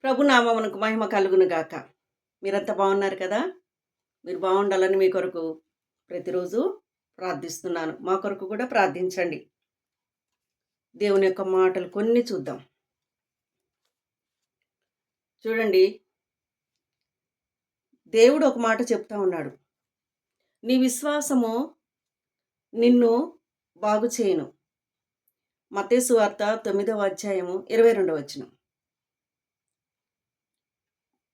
ప్రభు నామమునకు మహిమ కలుగును గాక. మీరంతా బాగున్నారు కదా? మీరు బాగుండాలని మీ కొరకు ప్రతిరోజు ప్రార్థిస్తున్నాను. మా కొరకు కూడా ప్రార్థించండి. దేవుని యొక్క మాటలు కొన్ని చూద్దాం. చూడండి, దేవుడు ఒక మాట చెప్తా ఉన్నాడు. నీ విశ్వాసము నిన్ను బాగు చేయును. మత్తయి సువార్త 9వ అధ్యాయము 22వ వచనం.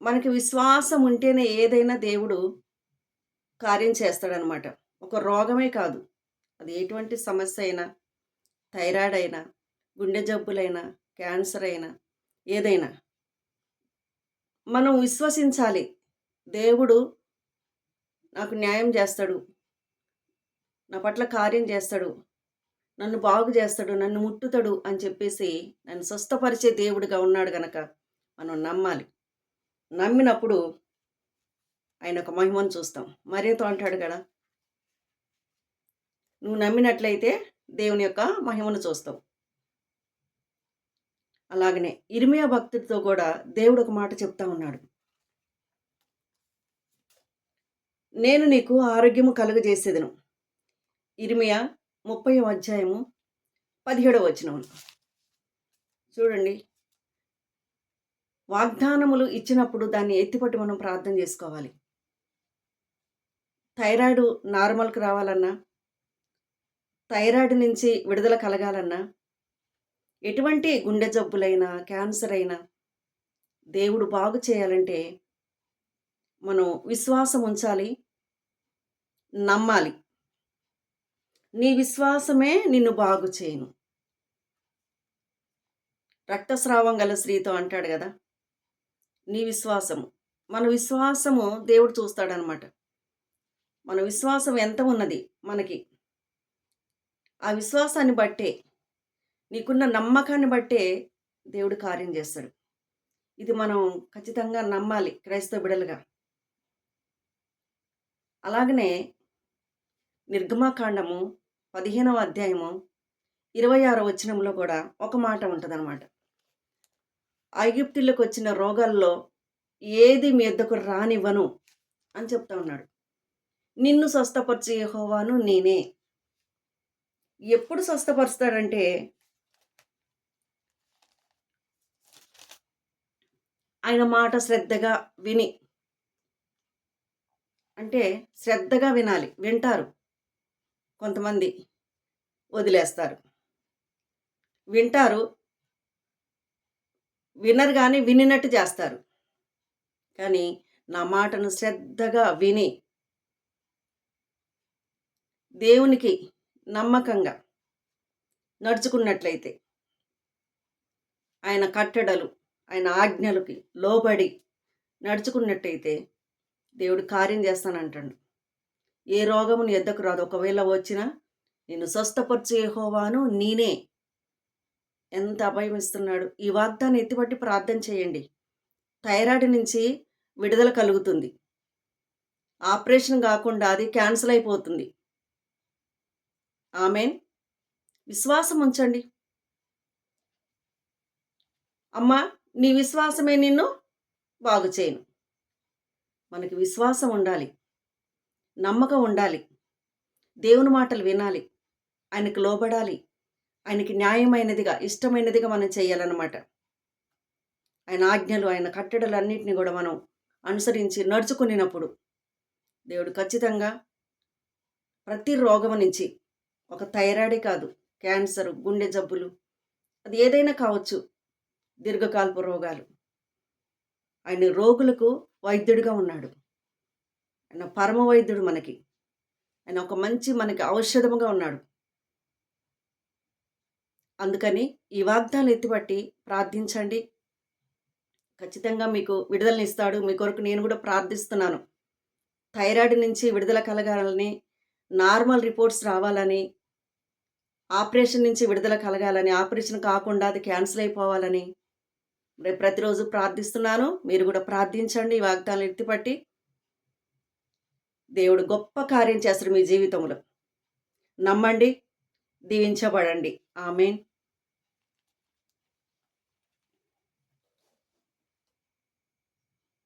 మనకి విశ్వాసం ఉంటేనే ఏదైనా దేవుడు కార్యం చేస్తాడనమాట. ఒక రోగమే కాదు, అది ఎటువంటి సమస్య అయినా, థైరాయిడ్ అయినా, గుండె జబ్బులైనా, క్యాన్సర్ అయినా, ఏదైనా మనం విశ్వసించాలి. దేవుడు నాకు న్యాయం చేస్తాడు, నా పట్ల కార్యం చేస్తాడు, నన్ను బాగు చేస్తాడు, నన్ను ముట్టుతాడు అని చెప్పేసి నన్ను స్వస్థపరిచే దేవుడిగా ఉన్నాడు గనక మనం నమ్మాలి. నమ్మినప్పుడు ఆయన ఒక మహిమను చూస్తాం. మరియతో అంటాడు కదా, నువ్వు నమ్మినట్లయితే దేవుని యొక్క మహిమను చూస్తావు. అలాగనే ఇర్మియా భక్తుడితో కూడా దేవుడు ఒక మాట చెప్తా ఉన్నాడు. నేను నీకు ఆరోగ్యము కలుగజేసేదను. ఇర్మియా 30వ అధ్యాయము 17వ వచనం. చూడండి, వాగ్దానములు ఇచ్చినప్పుడు దాన్ని ఎత్తిపట్టి మనం ప్రార్థన చేసుకోవాలి. థైరాయిడ్ నార్మల్కి రావాలన్నా, థైరాయిడ్ నుంచి విడుదల కలగాలన్నా, ఎటువంటి గుండె జబ్బులైనా, క్యాన్సర్ అయినా దేవుడు బాగు చేయాలంటే మనం విశ్వాసం ఉంచాలి, నమ్మాలి. నీ విశ్వాసమే నిన్ను బాగు చేయును. రక్తస్రావం గల స్త్రీతో అంటాడు కదా, నీ విశ్వాసము, మన విశ్వాసము దేవుడు చూస్తాడనమాట. మన విశ్వాసం ఎంత ఉన్నది మనకి, ఆ విశ్వాసాన్ని బట్టే, నీకున్న నమ్మకాన్ని బట్టే దేవుడు కార్యం చేస్తాడు. ఇది మనం ఖచ్చితంగా నమ్మాలి క్రైస్తవ బిడ్డలుగా. అలాగనే నిర్గమాకాండము 15వ అధ్యాయము 26వ వచనంలో కూడా ఒక మాట ఉంటుందన్నమాట. ఐగుప్తులకు వచ్చిన రోగాల్లో ఏది మీ యొద్దకు రానివ్వను అని చెప్తా ఉన్నాడు. నిన్ను స్వస్థపరిచే యెహోవాను నేనే. ఎప్పుడు స్వస్థపరుస్తాడంటే ఆయన మాట శ్రద్ధగా విని, అంటే శ్రద్ధగా వినాలి. వింటారు, కొంతమంది వదిలేస్తారు. వింటారు, వినరు కానీ వినినట్టు చేస్తారు. కానీ నా మాటను శ్రద్ధగా విని దేవునికి నమ్మకంగా నడుచుకున్నట్లయితే, ఆయన కట్టడలు, ఆయన ఆజ్ఞలకి లోబడి నడుచుకున్నట్టయితే దేవుడు కార్యం చేస్తానంటాడు. ఏ రోగము నీ యొద్దకు రాదు. ఒకవేళ వచ్చినా నిన్ను స్వస్థపరిచే యెహోవాను నేనే. ఎంత అభయం ఇస్తున్నాడు. ఈ వాగ్దాన్ని ఎత్తిపట్టి ప్రార్థన చేయండి. థైరాయిడ్ నుంచి విడుదల కలుగుతుంది. ఆపరేషన్ కాకుండా అది క్యాన్సిల్ అయిపోతుంది. ఆమేన్. విశ్వాసం ఉంచండి. అమ్మా, నీ విశ్వాసమే నిన్ను బాగు చేయను. మనకి విశ్వాసం ఉండాలి, నమ్మకం ఉండాలి, దేవుని మాటలు వినాలి, ఆయనకు లోబడాలి, ఆయనకి న్యాయమైనదిగా, ఇష్టమైనదిగా మనం చేయాలన్నమాట. ఆయన ఆజ్ఞలు, ఆయన కట్టడలు అన్నింటినీ కూడా మనం అనుసరించి నడుచుకున్నప్పుడు దేవుడు ఖచ్చితంగా ప్రతి రోగం నుంచి, ఒక థైరాయిడే కాదు, క్యాన్సర్, గుండె జబ్బులు, అది ఏదైనా కావచ్చు, దీర్ఘకాలపు రోగాలు, ఆయన రోగులకు వైద్యుడిగా ఉన్నాడు. ఆయన పరమ వైద్యుడు మనకి. ఆయన ఒక మంచి మనకి ఔషధముగా ఉన్నాడు. అందుకని ఈ వాగ్దానాలు ఎత్తిపట్టి ప్రార్థించండి. ఖచ్చితంగా మీకు విడుదలనిస్తాడు. మీ కొరకు నేను కూడా ప్రార్థిస్తున్నాను. థైరాయిడ్ నుంచి విడుదల కలగాలని, నార్మల్ రిపోర్ట్స్ రావాలని, ఆపరేషన్ నుంచి విడుదల కలగాలని, ఆపరేషన్ కాకుండా అది క్యాన్సిల్ అయిపోవాలని రేపు ప్రతిరోజు ప్రార్థిస్తున్నాను. మీరు కూడా ప్రార్థించండి. ఈ వాగ్దానాలు ఎత్తిపట్టి దేవుడు గొప్ప కార్యం చేస్తాడు మీ జీవితంలో. నమ్మండి, దీవించబడండి. ఆమేన్.